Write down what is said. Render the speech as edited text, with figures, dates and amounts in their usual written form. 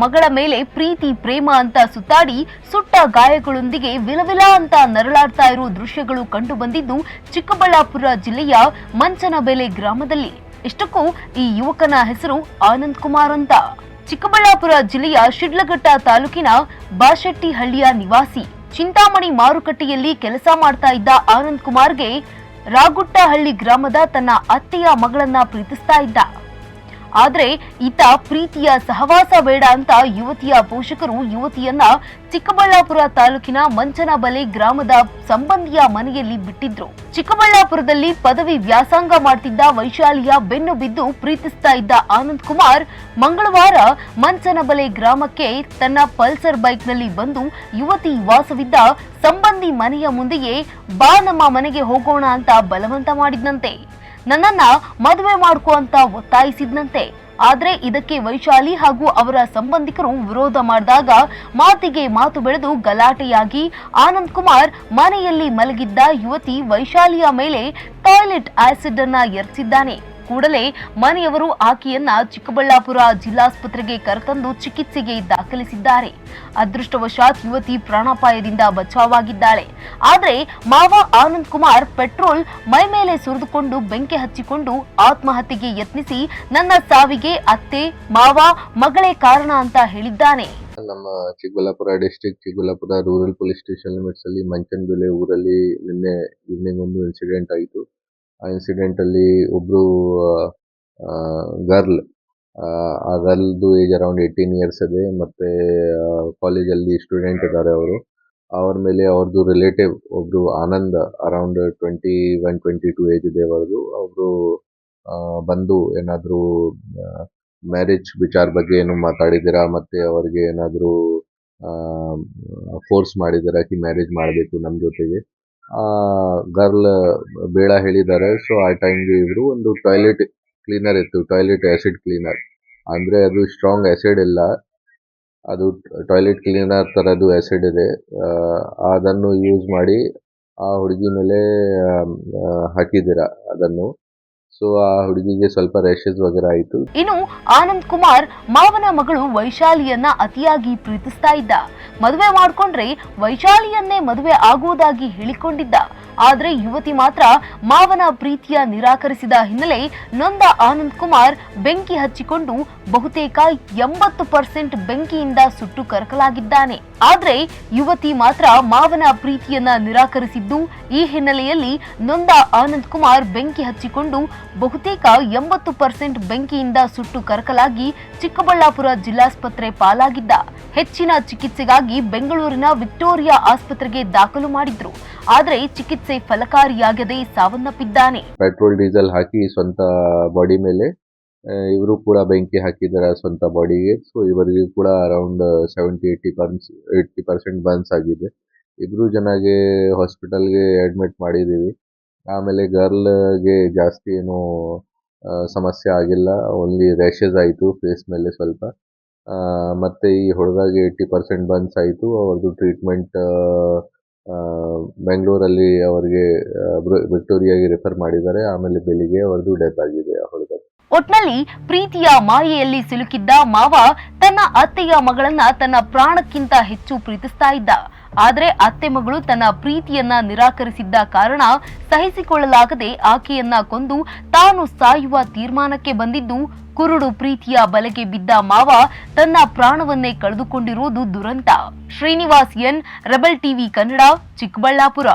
ಮಗಳ ಮೇಲೆ ಪ್ರೀತಿ ಪ್ರೇಮ ಅಂತ ಸುತ್ತಾಡಿ ಸುಟ್ಟ ಗಾಯಗಳೊಂದಿಗೆ ವಿಲವಿಲ ಅಂತ ನರಳಾಡ್ತಾ ಇರೋ ದೃಶ್ಯಗಳು ಕಂಡು ಬಂದಿದ್ದು ಚಿಕ್ಕಬಳ್ಳಾಪುರ ಜಿಲ್ಲೆಯ ಮಂಚನಬೆಲೆ ಗ್ರಾಮದಲ್ಲಿ. ಇಷ್ಟಕ್ಕೂ ಈ ಯುವಕನ ಹೆಸರು ಆನಂದ್ ಕುಮಾರ್ ಅಂತ. ಚಿಕ್ಕಬಳ್ಳಾಪುರ ಜಿಲ್ಲೆಯ ಶಿಡ್ಲಘಟ್ಟ ತಾಲೂಕಿನ ಬಾಶೆಟ್ಟಿಹಳ್ಳಿಯ ನಿವಾಸಿ. ಚಿಂತಾಮಣಿ ಮಾರುಕಟ್ಟೆಯಲ್ಲಿ ಕೆಲಸ ಮಾಡ್ತಾ ಇದ್ದ ಆನಂದ್ ಕುಮಾರ್ಗೆ ರಾಗುಟ್ಟಹಳ್ಳಿ ಗ್ರಾಮದ ತನ್ನ ಅತ್ತೆಯ ಮಗಳನ್ನ ಪ್ರೀತಿಸ್ತಾ ಇದ್ದ. ಆದ್ರೆ ಈತ ಪ್ರೀತಿಯ ಸಹವಾಸ ಬೇಡ ಅಂತ ಯುವತಿಯ ಪೋಷಕರು ಯುವತಿಯನ್ನ ಚಿಕ್ಕಬಳ್ಳಾಪುರ ತಾಲೂಕಿನ ಮಂಚನಬೆಲೆ ಗ್ರಾಮದ ಸಂಬಂಧಿಯ ಮನೆಯಲ್ಲಿ ಬಿಟ್ಟಿದ್ರು. ಚಿಕ್ಕಬಳ್ಳಾಪುರದಲ್ಲಿ ಪದವಿ ವ್ಯಾಸಂಗ ಮಾಡ್ತಿದ್ದ ವೈಶಾಲಿಯ ಬೆನ್ನು ಬಿದ್ದು ಪ್ರೀತಿಸ್ತಾ ಇದ್ದ ಆನಂದ್ ಕುಮಾರ್ ಮಂಗಳವಾರ ಮಂಚನಬೆಲೆ ಗ್ರಾಮಕ್ಕೆ ತನ್ನ ಪಲ್ಸರ್ ಬೈಕ್ ನಲ್ಲಿ ಬಂದು ಯುವತಿ ವಾಸವಿದ್ದ ಸಂಬಂಧಿ ಮನೆಯ ಮುಂದೆಯೇ ಬಾ ನಮ್ಮ ಮನೆಗೆ ಹೋಗೋಣ ಅಂತ ಬಲವಂತ ಮಾಡಿದ್ನಂತೆ. ನನ್ನನ್ನ ಮದುವೆ ಮಾಡ್ಕೋ ಅಂತ ಒತ್ತಾಯಿಸಿದ್ನಂತೆ. ಆದ್ರೆ ಇದಕ್ಕೆ ವೈಶಾಲಿ ಹಾಗೂ ಅವರ ಸಂಬಂಧಿಕರು ವಿರೋಧ ಮಾಡಿದಾಗ ಮಾತಿಗೆ ಮಾತು ಬೆಳೆದು ಗಲಾಟೆಯಾಗಿ ಆನಂದ್ ಕುಮಾರ್ ಮನೆಯಲ್ಲಿ ಮಲಗಿದ್ದ ಯುವತಿ ವೈಶಾಲಿಯ ಮೇಲೆ ಟಾಯ್ಲೆಟ್ ಆಸಿಡ್ ಅನ್ನ ಎರಚಿದ್ದಾನೆ. ಕೂಡಲೇ ಮನೆಯವರು ಆಕೆಯನ್ನ ಚಿಕ್ಕಬಳ್ಳಾಪುರ ಜಿಲ್ಲಾಸ್ಪತ್ರೆಗೆ ಕರೆತಂದು ಚಿಕಿತ್ಸೆಗೆ ದಾಖಲಿಸಿದ್ದಾರೆ. ಅದೃಷ್ಟವಶಾತ್ ಯುವತಿ ಪ್ರಾಣಾಪಾಯದಿಂದ ಬಚಾವಾಗಿದ್ದಾಳೆ. ಆದ್ರೆ ಮಾವ ಆನಂದ್ ಕುಮಾರ್ ಪೆಟ್ರೋಲ್ ಮೈ ಮೇಲೆ ಸುರಿದುಕೊಂಡು ಬೆಂಕಿ ಹಚ್ಚಿಕೊಂಡು ಆತ್ಮಹತ್ಯೆಗೆ ಯತ್ನಿಸಿ ನನ್ನ ಸಾವಿಗೆ ಅತ್ತೆ ಮಾವ ಮಗಳೇ ಕಾರಣ ಅಂತ ಹೇಳಿದ್ದಾನೆ. ನಮ್ಮ Chikkaballapura district Chikkaballapura rural police station limits ಅಲ್ಲಿ ಮಂಚನಬೆಲೆ ಊರಲ್ಲಿ ನಿನ್ನೆ ಈವ್ನಿಂಗ್ ಒಂದು ಇನ್ಸಿಡೆಂಟ್ ಆಯಿತು. ಆ ಇನ್ಸಿಡೆಂಟ್ ಅಲ್ಲಿ ಒಬ್ರು ಗರ್ಲ್, ಆ ಗರ್ಲ್ದು ಏಜ್ ಅರೌಂಡ್ 18 ಇಯರ್ಸ್ ಇದೆ. ಮತ್ತೆ ಕಾಲೇಜಲ್ಲಿ ಸ್ಟೂಡೆಂಟ್ ಇದ್ದಾರೆ ಅವರು. ಅವ್ರ ಮೇಲೆ ಅವ್ರದ್ದು ರಿಲೇಟಿವ್ ಒಬ್ರು ಆನಂದ್ ಅರೌಂಡ್ 21-22 ಏಜ್ ಇದೆ ಅವರದು. ಅವರು ಬಂದು ಏನಾದರೂ ಮ್ಯಾರೇಜ್ ವಿಚಾರ ಬಗ್ಗೆ ಏನು ಮಾತಾಡಿದ್ದೀರಾ, ಮತ್ತೆ ಅವ್ರಿಗೆ ಏನಾದರೂ ಫೋರ್ಸ್ ಮಾಡಿದ್ದೀರಾ ಕಿ ಮ್ಯಾರೇಜ್ ಮಾಡಬೇಕು ನಮ್ಮ ಜೊತೆಗೆ, ಗರ್ಲ್ ಬೇಡ ಹೇಳಿದ್ದಾರೆ. ಸೊ ಆ ಟೈಮ್ಗೆ ಇವರು ಒಂದು ಟಾಯ್ಲೆಟ್ ಕ್ಲೀನರ್ ಇತ್ತು, ಟಾಯ್ಲೆಟ್ ಆಸಿಡ್ ಕ್ಲೀನರ್ ಅಂದ್ರೆ ಅದು ಸ್ಟ್ರಾಂಗ್ ಆಸಿಡ್ ಇಲ್ಲ, ಅದು ಟಾಯ್ಲೆಟ್ ಕ್ಲೀನರ್ ತರದ್ದು ಆಸಿಡ್ ಇದೆ. ಅದನ್ನು ಯೂಸ್ ಮಾಡಿ ಆ ಹುಡುಗಿ ಮೇಲೆ ಹಾಕಿದ್ದೀರಾ ಅದನ್ನು. ಸೊ ಆ ಹುಡುಗಿಗೆ ಸ್ವಲ್ಪ ರ್ಯಾಷಸ್ ವಗೇರಾ ಆಯಿತು. ಇನ್ನು ಆನಂದ್ ಕುಮಾರ್ ಮಾವನ ಮಗಳು ವೈಶಾಲಿಯನ್ನ ಅತಿಯಾಗಿ ಪ್ರೀತಿಸ್ತಾ ಇದ್ದ. ಮದುವೆ ಮಾಡ್ಕೊಂಡ್ರೆ ವೈಶಾಲಿಯನ್ನೇ ಮದುವೆ ಆಗುವುದಾಗಿ ಹೇಳಿಕೊಂಡಿದ್ದ. ಆದ್ರೆ ಯುವತಿ ಮಾತ್ರ ಮಾವನ ಪ್ರೀತಿಯ ನಿರಾಕರಿಸಿದ ಹಿನ್ನೆಲೆ ನೊಂದ ಆನಂದ್ ಕುಮಾರ್ ಬೆಂಕಿ ಹಚ್ಚಿಕೊಂಡು ಬಹುತೇಕ 80% ಬೆಂಕಿಯಿಂದ ಸುಟ್ಟು ಕರಕಲಾಗಿದ್ದಾನೆ. ಆದ್ರೆ ಯುವತಿ ಮಾತ್ರ ಮಾವನ ಪ್ರೀತಿಯನ್ನ ನಿರಾಕರಿಸಿದ್ದು, ಈ ಹಿನ್ನೆಲೆಯಲ್ಲಿ ನೊಂದ ಆನಂದ್ ಕುಮಾರ್ ಬೆಂಕಿ ಹಚ್ಚಿಕೊಂಡು ಬಹುತೇಕ 80% ಬೆಂಕಿಯಿಂದ ಸುಟ್ಟು ಕರಕಲಾಗಿ ಚಿಕ್ಕಬಳ್ಳಾಪುರ ಜಿಲ್ಲಾಸ್ಪತ್ರೆ ಪಾಲಾಗಿದ್ದ. ಹೆಚ್ಚಿನ ಚಿಕಿತ್ಸೆಗಾಗಿ ಬೆಂಗಳೂರಿನ ವಿಕ್ಟೋರಿಯಾ ಆಸ್ಪತ್ರೆಗೆ ದಾಖಲು ಮಾಡಿದ್ರು. ಆದ್ರೆ ಚಿಕಿತ್ಸೆ ಫಲಕಾರಿಯಾಗದೆ ಸಾವನ್ನಪ್ಪಿದ್ದಾನೆ. ಪೆಟ್ರೋಲ್ ಡೀಸೆಲ್ ಹಾಕಿ ಸ್ವಂತ ಬಾಡಿ ಮೇಲೆ ಇವರು ಕೂಡ ಬೆಂಕಿ ಹಾಕಿದ್ದಾರೆ ಸ್ವಂತ ಬಾಡಿಗೆ. ಸೊ ಇವರಿಗೆ ಕೂಡ ಅರೌಂಡ್ 70-80% ಬರ್ನ್ಸ್ ಆಗಿದೆ. ಇಬ್ರು ಜನಗೆ ಹಾಸ್ಪಿಟಲ್ಗೆ ಅಡ್ಮಿಟ್ ಮಾಡಿದೀವಿ. ಆಮೇಲೆ ಗರ್ಲ್ಗೆ ಜಾಸ್ತಿ ಏನು ಸಮಸ್ಯೆ ಆಗಿಲ್ಲ, ಓನ್ಲಿ ರ್ಯಾಷಸ್ ಆಯಿತು ಫೇಸ್ ಮೇಲೆ ಸ್ವಲ್ಪ. ಮತ್ತೆ ಈ ಹುಡುಗಗೆ 80% ಬರ್ನ್ಸ್ ಆಯಿತು. ಅವ್ರದ್ದು ಟ್ರೀಟ್ಮೆಂಟ್ ಬೆಂಗಳೂರಲ್ಲಿ ಅವರಿಗೆ ವಿಕ್ಟೋರಿಯಾಗೆ ರೆಫರ್ ಮಾಡಿದ್ದಾರೆ. ಆಮೇಲೆ ಬೆಳಿಗ್ಗೆ ಅವರದ್ದು ಡೆತ್ ಆಗಿದೆ ಆ ಹುಡುಗ. ಒಟ್ನಲ್ಲಿ ಪ್ರೀತಿಯ ಮಾಯೆಯಲ್ಲಿ ಸಿಲುಕಿದ್ದ ಮಾವ ತನ್ನ ಅತ್ತೆಯ ಮಗಳನ್ನ ತನ್ನ ಪ್ರಾಣಕ್ಕಿಂತ ಹೆಚ್ಚು ಪ್ರೀತಿಸ್ತಾ ಇದ್ದ. ಆದ್ರೆ ಅತ್ತೆ ಮಗಳು ತನ್ನ ಪ್ರೀತಿಯನ್ನ ನಿರಾಕರಿಸಿದ್ದ ಕಾರಣ ಸಹಿಸಿಕೊಳ್ಳಲಾಗದೆ ಆಕೆಯನ್ನ ಕೊಂದು ತಾನು ಸಾಯುವ ತೀರ್ಮಾನಕ್ಕೆ ಬಂದಿದ್ದು. ಕುರುಡು ಪ್ರೀತಿಯ ಬಲೆಗೆ ಬಿದ್ದ ಮಾವ ತನ್ನ ಪ್ರಾಣವನ್ನೇ ಕಳೆದುಕೊಂಡಿರುವುದು ದುರಂತ. Srinivas N, Rebel TV Kannada, Chikkaballapur.